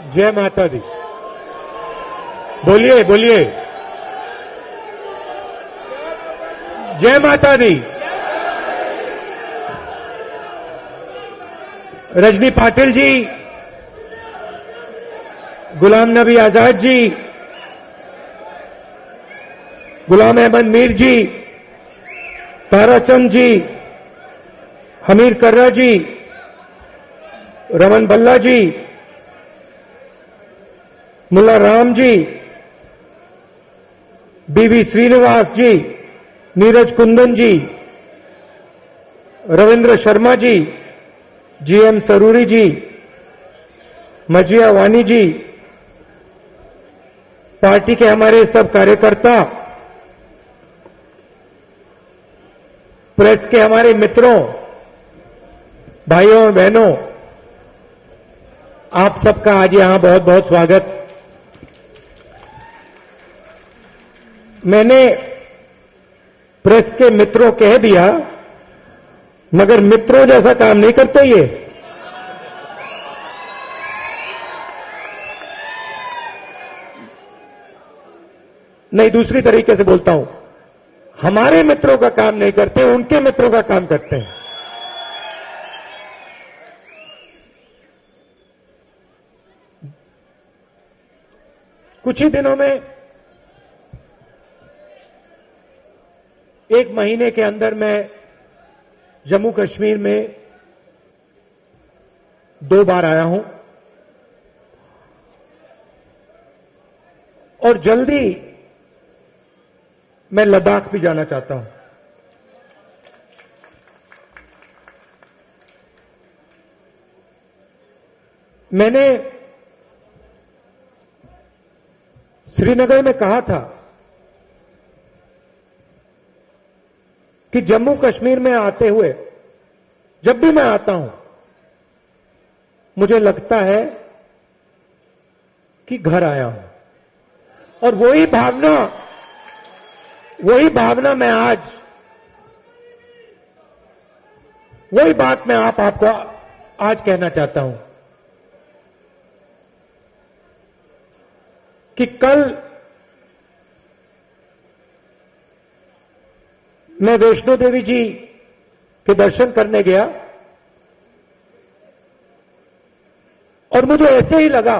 जय माता दी। बोलिए बोलिए, जय माता दी। रजनी पाटिल जी, गुलाम नबी आजाद जी, गुलाम अहमद मीर जी, ताराचंद जी, हमीर कर्रा जी, रमन बल्ला जी, मुल्ला राम जी, बीवी श्रीनिवास जी, नीरज कुंदन जी, रविंद्र शर्मा जी, जीएम सरूरी जी, मजिया वानी जी, पार्टी के हमारे सब कार्यकर्ता, प्रेस के हमारे मित्रों, भाइयों और बहनों, आप सबका आज यहां बहुत बहुत स्वागत। मैंने प्रेस के मित्रों कह दिया, मगर मित्रों जैसा काम नहीं करते ये। नहीं, दूसरी तरीके से बोलता हूं, हमारे मित्रों का काम नहीं करते, उनके मित्रों का काम करते हैं। कुछ ही दिनों में, एक महीने के अंदर मैं जम्मू कश्मीर में 2 बार आया हूं और जल्दी मैं लद्दाख भी जाना चाहता हूं। मैंने श्रीनगर में कहा था कि जम्मू कश्मीर में आते हुए, जब भी मैं आता हूं, मुझे लगता है कि घर आया हूं। और वही भावना मैं आज, वही बात मैं आपको आज कहना चाहता हूं कि कल मैं वैष्णो देवी जी के दर्शन करने गया और मुझे ऐसे ही लगा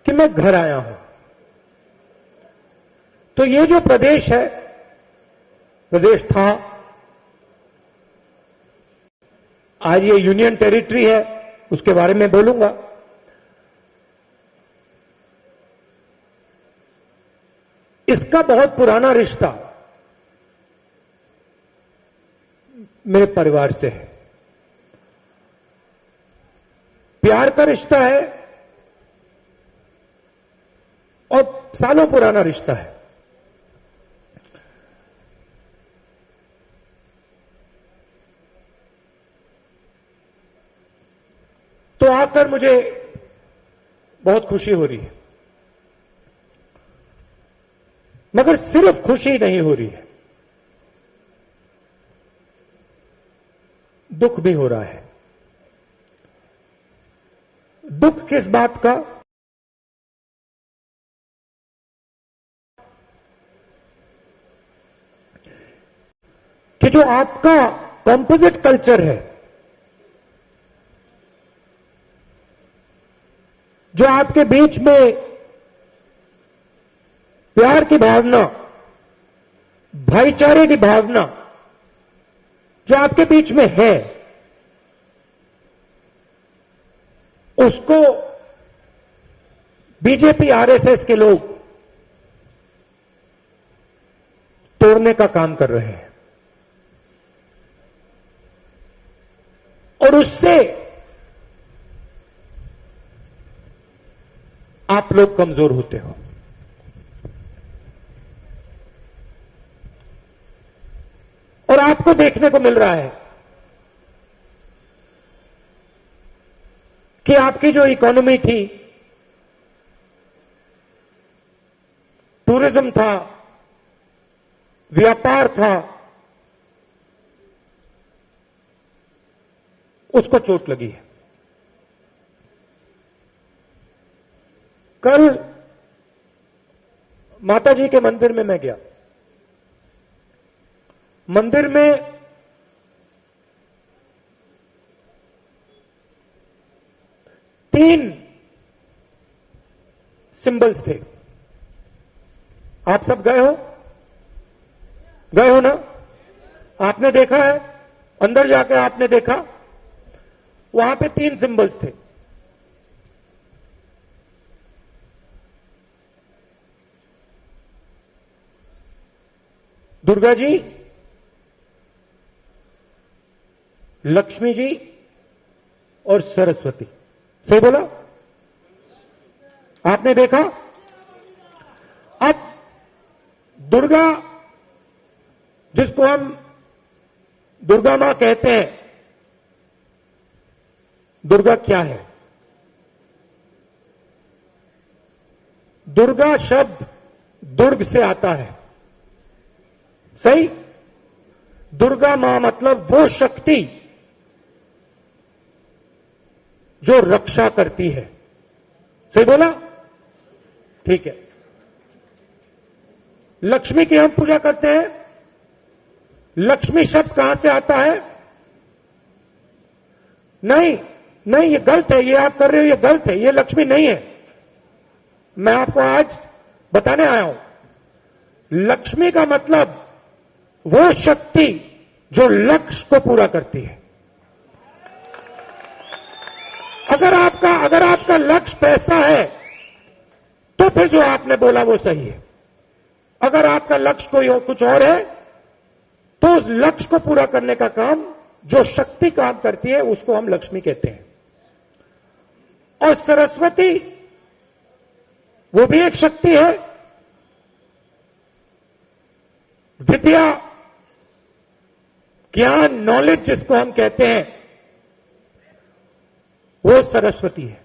कि मैं घर आया हूं। तो ये जो प्रदेश है, प्रदेश था, आज ये यूनियन टेरिटरी है, उसके बारे में बोलूंगा। इसका बहुत पुराना रिश्ता मेरे परिवार से है, प्यार का रिश्ता है और सालों पुराना रिश्ता है। तो आकर मुझे बहुत खुशी हो रही है, मगर सिर्फ खुशी नहीं हो रही है, दुख भी हो रहा है। दुख किस बात का? कि जो आपका कॉम्पोजिट कल्चर है, जो आपके बीच में प्यार की भावना, भाईचारे की भावना जो आपके बीच में है, उसको बीजेपी आरएसएस के लोग तोड़ने का काम कर रहे हैं और उससे आप लोग कमजोर होते हो। और आपको देखने को मिल रहा है कि आपकी जो इकोनॉमी थी, टूरिज्म था, व्यापार था, उसको चोट लगी है। कल माता जी के मंदिर में मैं गया। मंदिर में तीन सिंबल्स थे। आप सब गए हो? गए हो ना? आपने देखा है? अंदर जाकर आपने देखा? वहां पे तीन सिंबल्स थे। दुर्गा जी, लक्ष्मी जी और सरस्वती। सही बोला? आपने देखा? अब दुर्गा, जिसको हम दुर्गा मां कहते हैं, दुर्गा क्या है? दुर्गा शब्द दुर्ग से आता है। सही? दुर्गा मां मतलब वो शक्ति जो रक्षा करती है। सही बोला? ठीक है। लक्ष्मी की हम पूजा करते हैं। लक्ष्मी शब्द कहां से आता है? नहीं नहीं, ये गलत है, ये आप कर रहे हो, ये गलत है, ये लक्ष्मी नहीं है। मैं आपको आज बताने आया हूं, लक्ष्मी का मतलब वो शक्ति जो लक्ष्य को पूरा करती है। अगर आपका लक्ष्य पैसा है तो फिर जो आपने बोला वो सही है। अगर आपका लक्ष्य कोई कुछ और है तो उस लक्ष्य को पूरा करने का काम जो शक्ति काम करती है उसको हम लक्ष्मी कहते हैं। और सरस्वती वो भी एक शक्ति है। विद्या, ज्ञान, नॉलेज जिसको हम कहते हैं वो सरस्वती है।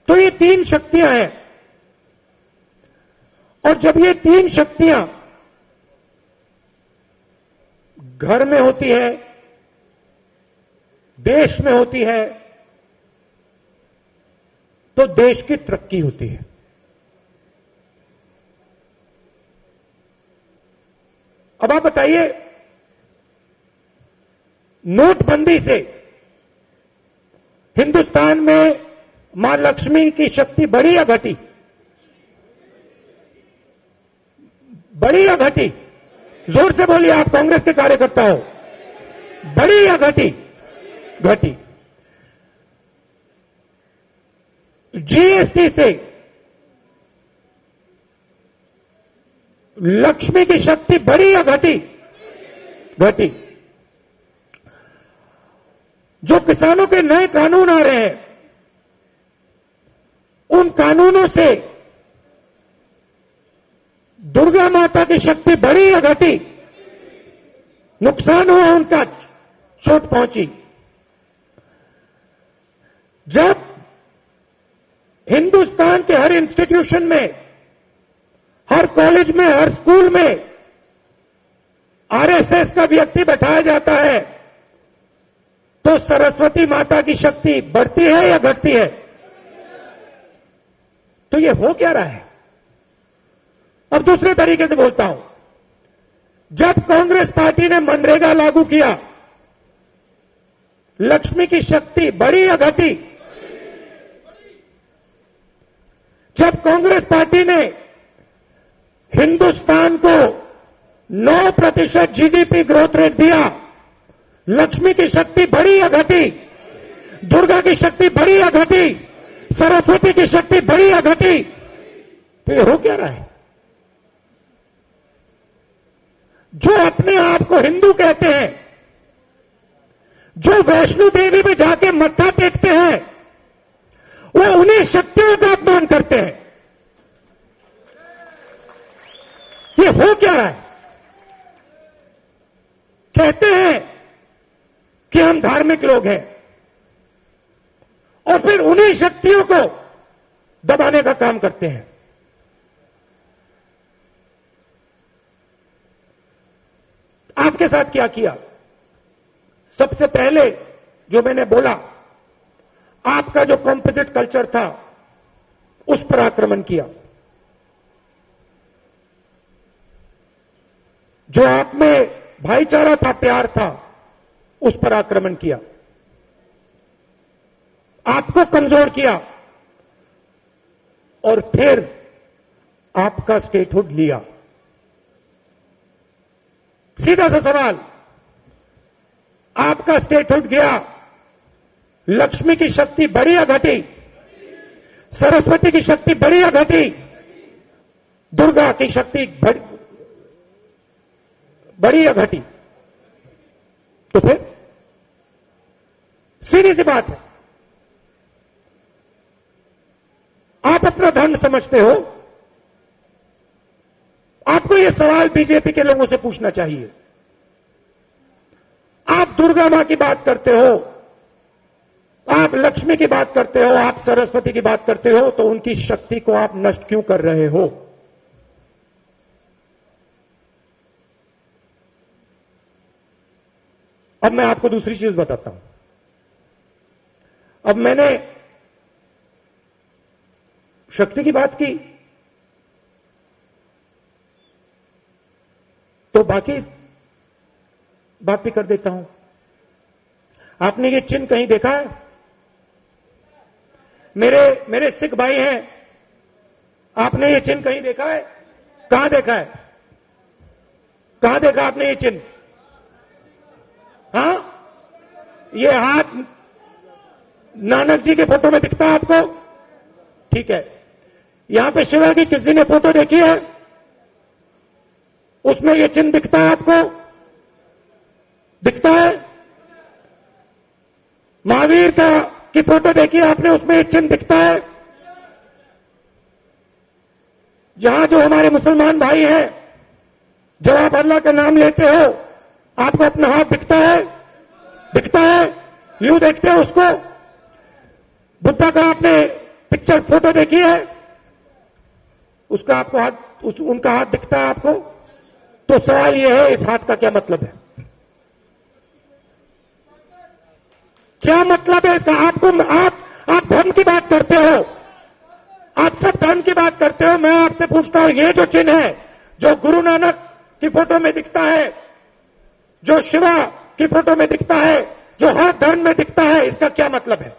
तो ये तीन शक्तियां हैं। और जब ये तीन शक्तियां घर में होती है, देश में होती है, तो देश की तरक्की होती है। अब आप बताइए, नोटबंदी से हिंदुस्तान में मां लक्ष्मी की शक्ति बढ़ी या घटी? बढ़ी या घटी? जोर से बोलिए, आप कांग्रेस के कार्यकर्ता हो। बढ़ी या घटी? घटी। जीएसटी से लक्ष्मी की शक्ति बढ़ी या घटी? घटी। जो किसानों के नए कानून आ रहे हैं, उन कानूनों से दुर्गा माता की शक्ति बढ़ी या घटी? नुकसान हुआ उनका, चोट पहुंची। जब हिंदुस्तान के हर इंस्टीट्यूशन में, हर कॉलेज में, हर स्कूल में आरएसएस का व्यक्ति बैठाया जाता है, तो सरस्वती माता की शक्ति बढ़ती है या घटती है? तो ये हो क्या रहा है? अब दूसरे तरीके से बोलता हूं, जब कांग्रेस पार्टी ने मनरेगा लागू किया, लक्ष्मी की शक्ति बढ़ी या घटी? जब कांग्रेस पार्टी ने हिंदुस्तान को 9% जीडीपी ग्रोथ रेट दिया, लक्ष्मी की शक्ति बढ़ी या घटी? दुर्गा की शक्ति बढ़ी या घटी? सरस्वती की शक्ति बढ़ी या घटी? तो ये हो क्या रहा है? जो अपने आप को हिंदू कहते हैं, जो वैष्णो देवी में जाके मत्था टेकते हैं, वो उन्हीं शक्तियों का अपमान करते हैं। ये हो क्या रहा है? कहते हैं कि हम धार्मिक लोग हैं और फिर उन्हीं शक्तियों को दबाने का काम करते हैं। आपके साथ क्या किया? सबसे पहले जो मैंने बोला, आपका जो कॉम्पोजिट कल्चर था, उस पर आक्रमण किया। जो आप में भाईचारा था, प्यार था, उस पर आक्रमण किया। आपको कमजोर किया और फिर आपका स्टेटहुड लिया। सीधा सा सवाल, आपका स्टेटहुड गया, लक्ष्मी की शक्ति बढ़ी या घटी? सरस्वती की शक्ति बढ़ी या घटी? दुर्गा की शक्ति बढ़ी या घटी? तो फिर सीधी सी बात है, आप अपना धर्म समझते हो, आपको यह सवाल बीजेपी के लोगों से पूछना चाहिए। आप दुर्गा मां की बात करते हो, आप लक्ष्मी की बात करते हो, आप सरस्वती की बात करते हो, तो उनकी शक्ति को आप नष्ट क्यों कर रहे हो? अब मैं आपको दूसरी चीज बताता हूं। अब मैंने शक्ति की बात की, तो बाकी बात भी कर देता हूं। आपने ये चिन्ह कहीं देखा है? मेरे सिख भाई हैं, आपने ये चिन्ह कहीं देखा है? कहां देखा है? कहां देखा आपने ये चिन्ह? हां, ये हाथ नानक जी के फोटो में दिखता है आपको? ठीक है। यहां पे शिवा की किसी ने फोटो देखी है? उसमें ये चिन्ह दिखता है आपको? दिखता है? महावीर की फोटो देखी है आपने? उसमें ये चिन्ह दिखता है? यहां जो हमारे मुसलमान भाई हैं, जब आप अल्लाह का नाम लेते हो, आपको अपना हाथ दिखता है? दिखता है? यूं देखते हो उसको? बुद्धा का आपने पिक्चर फोटो देखी है? उसका आपको हाथ, उनका हाथ दिखता है आपको? तो सवाल यह है, इस हाथ का क्या मतलब है? क्या मतलब है इसका? आप धर्म की बात करते हो, आप सब धर्म की बात करते हो। मैं आपसे पूछता हूं, ये जो चिन्ह है, जो गुरु नानक की फोटो में दिखता है, जो शिवा की फोटो में दिखता है, जो हर धर्म में दिखता है, इसका क्या मतलब है?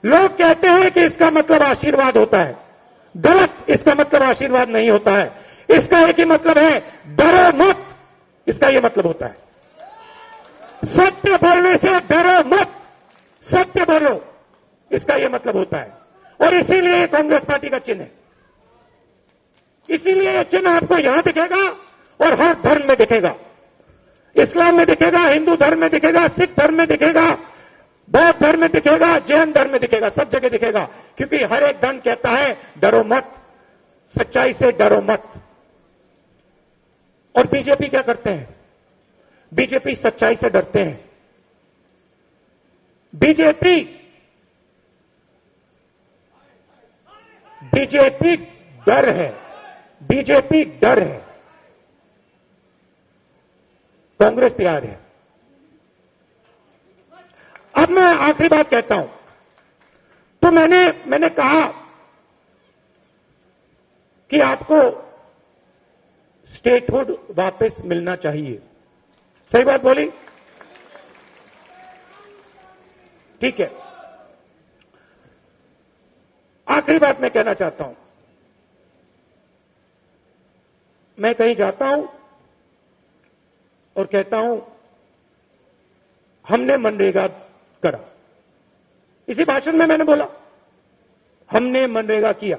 लोग कहते हैं कि इसका मतलब आशीर्वाद होता है। गलत, इसका मतलब आशीर्वाद नहीं होता है। इसका एक ही मतलब है, डरो मत, इसका यह मतलब होता है। सत्य बोलने से डरो मत, सत्य बोलो, इसका यह मतलब होता है। और इसीलिए ये कांग्रेस पार्टी का चिन्ह है। इसीलिए यह चिन्ह आपको यहां दिखेगा और हर धर्म में दिखेगा। इस्लाम में दिखेगा, हिंदू धर्म में दिखेगा, सिख धर्म में दिखेगा, बौद्ध धर्म में दिखेगा, जैन धर्म में दिखेगा, सब जगह दिखेगा। क्योंकि हर एक धर्म कहता है डरो मत, सच्चाई से डरो मत। और बीजेपी क्या करते हैं? बीजेपी सच्चाई से डरते हैं। बीजेपी डर है, बीजेपी डर है, कांग्रेस प्यार है। अब मैं आखिरी बात कहता हूं। तो मैंने कहा कि आपको स्टेटहुड वापस मिलना चाहिए। सही बात बोली? ठीक है। आखिरी बात मैं कहना चाहता हूं। मैं कहीं जाता हूं और कहता हूं हमने मनरेगा करा। इसी भाषण में मैंने बोला हमने मनरेगा किया।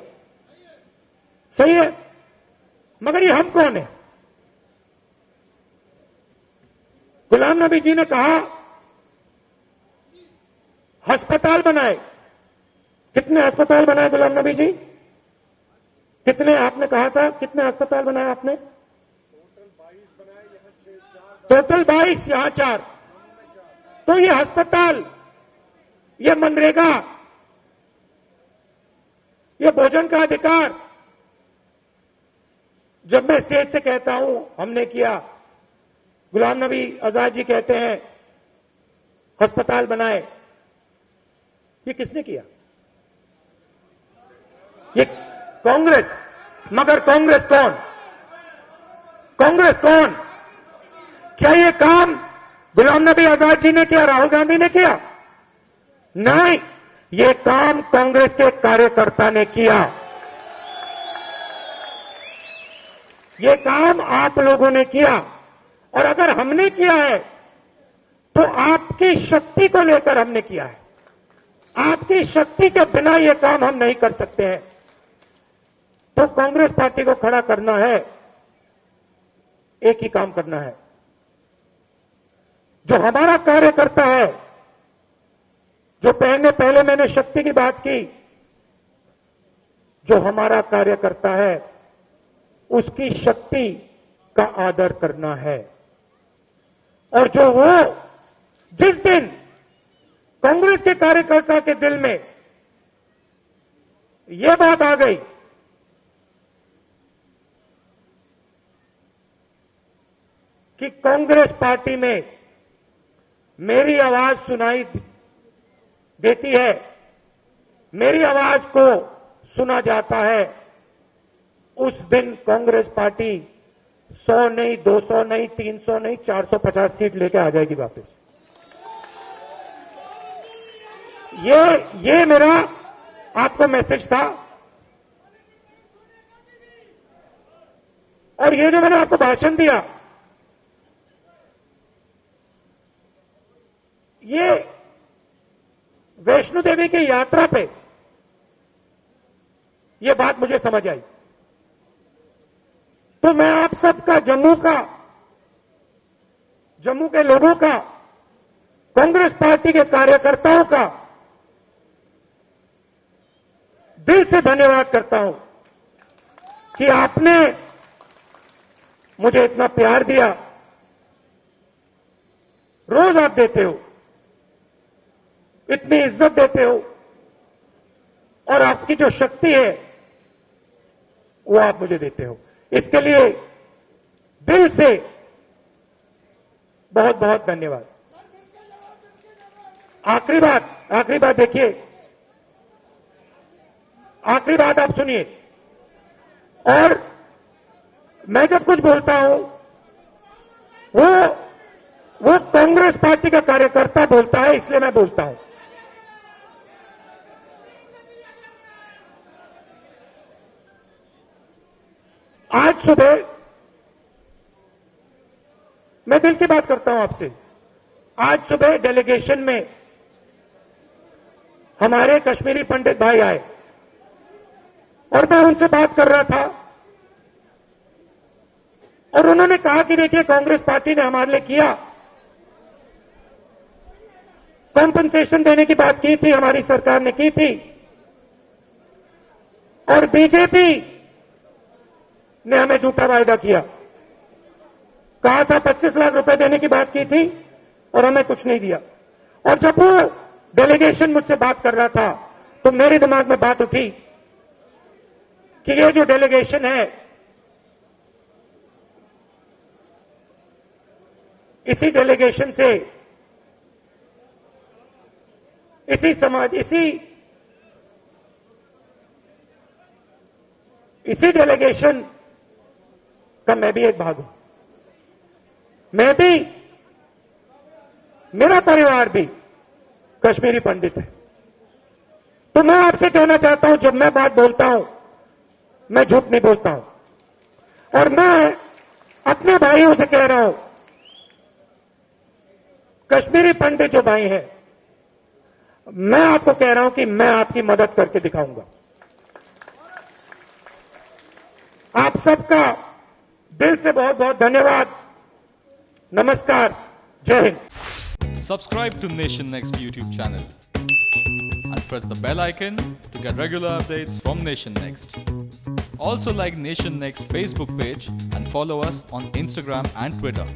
सही है, मगर ये हम कौन है? गुलाम नबी जी ने कहा अस्पताल बनाए। कितने अस्पताल बनाए गुलाम नबी जी? कितने? आपने कहा था कितने अस्पताल बनाए आपने? टोटल 22, यहां 4। तो ये अस्पताल, ये मनरेगा, ये भोजन का अधिकार, जब मैं स्टेज से कहता हूं हमने किया, गुलाम नबी आजाद जी कहते हैं अस्पताल बनाए, ये किसने किया? ये कांग्रेस, मगर कांग्रेस कौन? कांग्रेस कौन? क्या ये काम गुलाम नबी आजाद जी ने किया, राहुल गांधी ने किया? नहीं, ये काम कांग्रेस के कार्यकर्ता ने किया। ये काम आप लोगों ने किया। और अगर हमने किया है तो आपकी शक्ति को लेकर हमने किया है। आपकी शक्ति के बिना ये काम हम नहीं कर सकते हैं। तो कांग्रेस पार्टी को खड़ा करना है, एक ही काम करना है। जो हमारा कार्यकर्ता है, जो पहले मैंने शक्ति की बात की, जो हमारा कार्यकर्ता है उसकी शक्ति का आदर करना है। और जो वो जिस दिन कांग्रेस के कार्यकर्ता के दिल में यह बात आ गई कि कांग्रेस पार्टी में मेरी आवाज सुनाई देती है, मेरी आवाज को सुना जाता है, उस दिन कांग्रेस पार्टी 100 नहीं, 200 नहीं, 300 नहीं, 450 सीट लेके आ जाएगी वापस। ये मेरा आपको मैसेज था। और ये जो मैंने आपको भाषण दिया, ये वैष्णो देवी की यात्रा पे ये बात मुझे समझ आई। तो मैं आप सबका, जम्मू के लोगों का, कांग्रेस पार्टी के कार्यकर्ताओं का दिल से धन्यवाद करता हूं कि आपने मुझे इतना प्यार दिया। रोज आप देते हो, इतनी इज्जत देते हो, और आपकी जो शक्ति है वो आप मुझे देते हो। इसके लिए दिल से बहुत बहुत धन्यवाद। आखिरी बात देखिए, आखिरी बात आप सुनिए। और मैं जब कुछ बोलता हूं वो कांग्रेस पार्टी का कार्यकर्ता बोलता है, इसलिए मैं बोलता हूं। आज सुबह मैं दिल की बात करता हूं आपसे। आज सुबह डेलीगेशन में हमारे कश्मीरी पंडित भाई आए और मैं उनसे बात कर रहा था और उन्होंने कहा कि देखिए, कांग्रेस पार्टी ने हमारे लिए किया, कॉम्पनसेशन देने की बात की थी, हमारी सरकार ने की थी, और बीजेपी ने हमें झूठा वायदा किया। कहा था 25 लाख रुपए देने की बात की थी और हमें कुछ नहीं दिया। और जब वो डेलीगेशन मुझसे बात कर रहा था तो मेरे दिमाग में बात उठी कि ये जो डेलीगेशन है, इसी डेलीगेशन से, इसी समाज, इसी डेलीगेशन का मैं भी एक भाग हूं। मैं भी, मेरा परिवार भी कश्मीरी पंडित है। तो मैं आपसे कहना चाहता हूं, जब मैं बात बोलता हूं मैं झूठ नहीं बोलता हूं। और मैं अपने भाइयों से कह रहा हूं, कश्मीरी पंडित जो भाई हैं, मैं आपको कह रहा हूं कि मैं आपकी मदद करके दिखाऊंगा। आप सबका दिल से बहुत बहुत धन्यवाद। नमस्कार, जय Hind. Subscribe to Nation Next YouTube channel and press the bell icon to get regular updates from Nation Next. Also like Nation Next Facebook page and follow us on Instagram and Twitter.